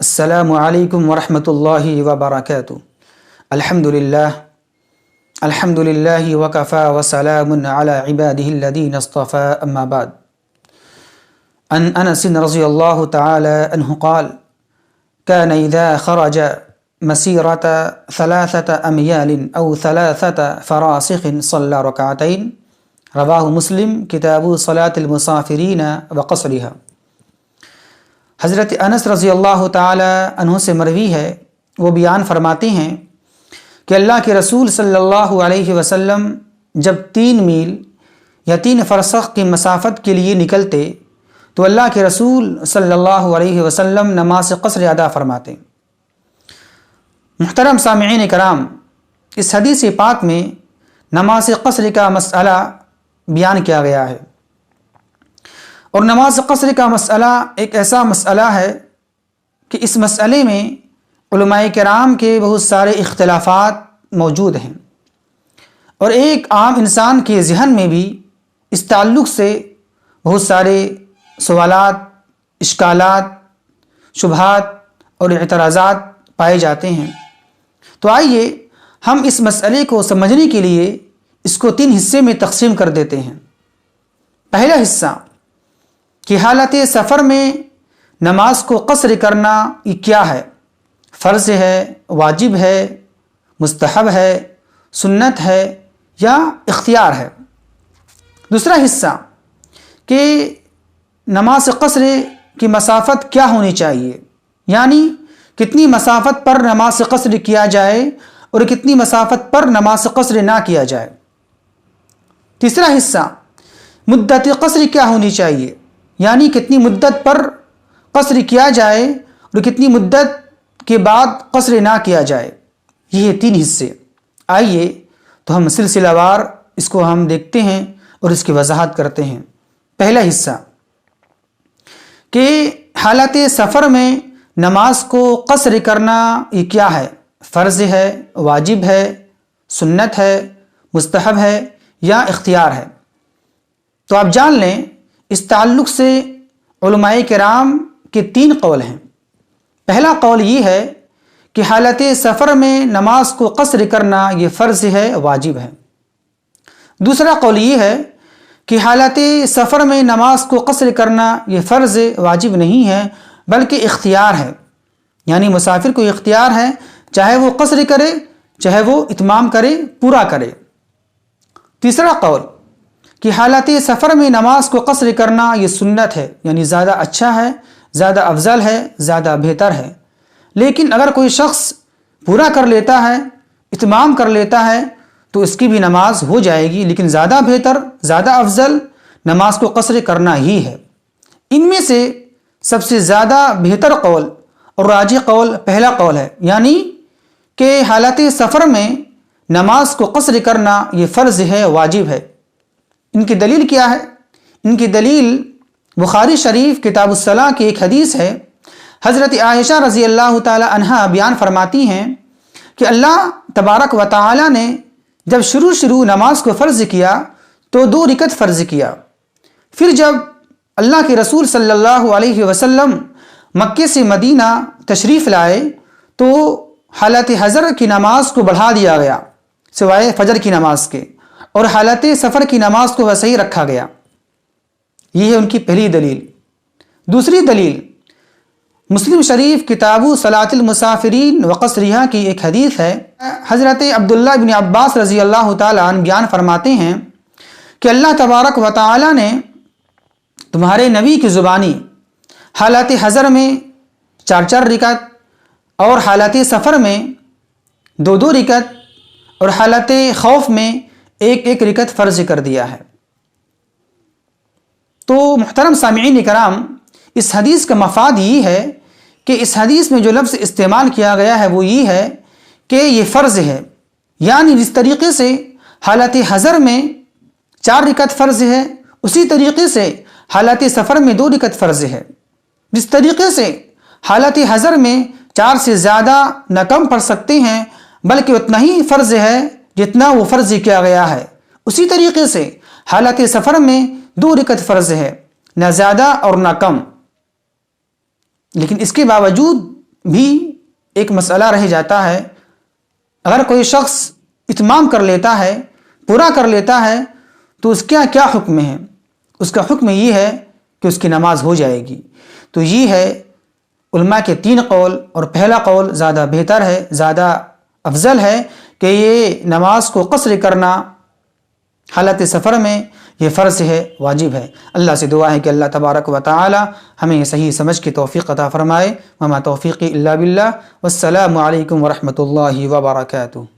السلام علیکم ورحمۃ اللہ وبرکاتہ۔ الحمد للہ وکفی وسلام علی عبادہ الذین اصطفی، اما بعد۔ عن انس رضی اللہ تعالی عنہ قال كان اذا خرج مسیرۃ ثلاثۃ امیال او ثلاثۃ فراسخ صلی رکعتین، رواہ مسلم کتاب صلاۃ المسافرین وقصرها۔ حضرت انس رضی اللہ تعالی عنہ سے مروی ہے، وہ بیان فرماتے ہیں کہ اللہ کے رسول صلی اللہ علیہ وسلم جب 3 میل یا 3 فرسخ کی مسافت کے لیے نکلتے تو اللہ کے رسول صلی اللہ علیہ وسلم نماز قصر ادا فرماتے۔ محترم سامعین کرام، اس حدیث پاک میں نماز قصر کا مسئلہ بیان کیا گیا ہے، اور نماز قصر کا مسئلہ ایک ایسا مسئلہ ہے کہ اس مسئلے میں علماء کرام کے بہت سارے اختلافات موجود ہیں، اور ایک عام انسان کے ذہن میں بھی اس تعلق سے بہت سارے سوالات، اشکالات، شبہات اور اعتراضات پائے جاتے ہیں۔ تو آئیے ہم اس مسئلے کو سمجھنے کے لیے اس کو 3 حصے میں تقسیم کر دیتے ہیں۔ پہلا حصہ کہ حالت سفر میں نماز کو قصر کرنا یہ کیا ہے، فرض ہے، واجب ہے، مستحب ہے، سنت ہے یا اختیار ہے۔ دوسرا حصہ کہ نماز قصر کی مسافت کیا ہونی چاہیے، یعنی کتنی مسافت پر نماز قصر کیا جائے اور کتنی مسافت پر نماز قصر نہ کیا جائے۔ تیسرا حصہ مدت قصر کیا ہونی چاہیے، یعنی کتنی مدت پر قصر کیا جائے اور کتنی مدت کے بعد قصر نہ کیا جائے۔ یہ 3 حصے۔ آئیے تو ہم سلسلہ وار اس کو ہم دیکھتے ہیں اور اس کی وضاحت کرتے ہیں۔ پہلا حصہ کہ حالت سفر میں نماز کو قصر کرنا یہ کیا ہے، فرض ہے، واجب ہے، سنت ہے، مستحب ہے یا اختیار ہے۔ تو آپ جان لیں اس تعلق سے علماء کرام کے 3 قول ہیں۔ پہلا قول یہ ہے کہ حالت سفر میں نماز کو قصر کرنا یہ فرض ہے، واجب ہے۔ دوسرا قول یہ ہے کہ حالت سفر میں نماز کو قصر کرنا یہ فرض واجب نہیں ہے بلکہ اختیار ہے، یعنی مسافر کو اختیار ہے، چاہے وہ قصر کرے چاہے وہ اتمام کرے، پورا کرے۔ تیسرا قول کہ حالت سفر میں نماز کو قصر کرنا یہ سنت ہے، یعنی زیادہ اچھا ہے، زیادہ افضل ہے، زیادہ بہتر ہے۔ لیکن اگر کوئی شخص پورا کر لیتا ہے، اتمام کر لیتا ہے تو اس کی بھی نماز ہو جائے گی، لیکن زیادہ بہتر، زیادہ افضل نماز کو قصر کرنا ہی ہے۔ ان میں سے سب سے زیادہ بہتر قول اور راجح قول پہلا قول ہے، یعنی کہ حالت سفر میں نماز کو قصر کرنا یہ فرض ہے، واجب ہے۔ ان کی دلیل کیا ہے؟ ان کی دلیل بخاری شریف کتاب الصلاۃ کی ایک حدیث ہے۔ حضرت عائشہ رضی اللہ تعالی عنہا بیان فرماتی ہیں کہ اللہ تبارک و تعالی نے جب شروع نماز کو فرض کیا تو 2 رکعت فرض کیا، پھر جب اللہ کے رسول صلی اللہ علیہ وسلم مکے سے مدینہ تشریف لائے تو حالت حضر کی نماز کو بڑھا دیا گیا سوائے فجر کی نماز کے، اور حالت سفر کی نماز کو ویسے ہی رکھا گیا۔ یہ ہے ان کی پہلی دلیل۔ دوسری دلیل مسلم شریف کتاب صلاۃ المسافرین وقصرها کی ایک حدیث ہے۔ حضرت عبداللہ بن عباس رضی اللہ تعالیٰ عنہ بیان فرماتے ہیں کہ اللہ تبارک و تعالی نے تمہارے نبی کی زبانی حالت حضر میں 4 رکعت اور حالت سفر میں 2 رکعت اور حالت خوف میں 1 رکعت فرض کر دیا ہے۔ تو محترم سامعین کرام، اس حدیث کا مفاد یہ ہے کہ اس حدیث میں جو لفظ استعمال کیا گیا ہے وہ یہ ہے کہ یہ فرض ہے، یعنی جس طریقے سے حالت حضر میں 4 رکعت فرض ہے، اسی طریقے سے حالت سفر میں 2 رکعت فرض ہے۔ جس طریقے سے حالت حضر میں 4 سے زیادہ نہ کم پڑھ سکتے ہیں بلکہ اتنا ہی فرض ہے جتنا وہ فرض کیا گیا ہے، اسی طریقے سے حالت سفر میں 2 رکعت فرض ہے، نہ زیادہ اور نہ کم۔ لیکن اس کے باوجود بھی ایک مسئلہ رہ جاتا ہے. اگر کوئی شخص اتمام کر لیتا ہے، پورا کر لیتا ہے، تو اس کا کیا حکم ہے؟ اس کا حکم یہ ہے کہ اس کی نماز ہو جائے گی. تو یہ ہے علماء کے 3 قول، اور پہلا قول زیادہ بہتر ہے، زیادہ افضل ہے کہ یہ نماز کو قصر کرنا حالت سفر میں یہ فرض ہے، واجب ہے. اللہ سے دعا ہے کہ اللہ تبارک و تعالی ہمیں صحیح سمجھ کی توفیق عطا فرمائے. وما توفیقی الا باللہ. والسلام علیکم ورحمۃ اللہ وبرکاتہ.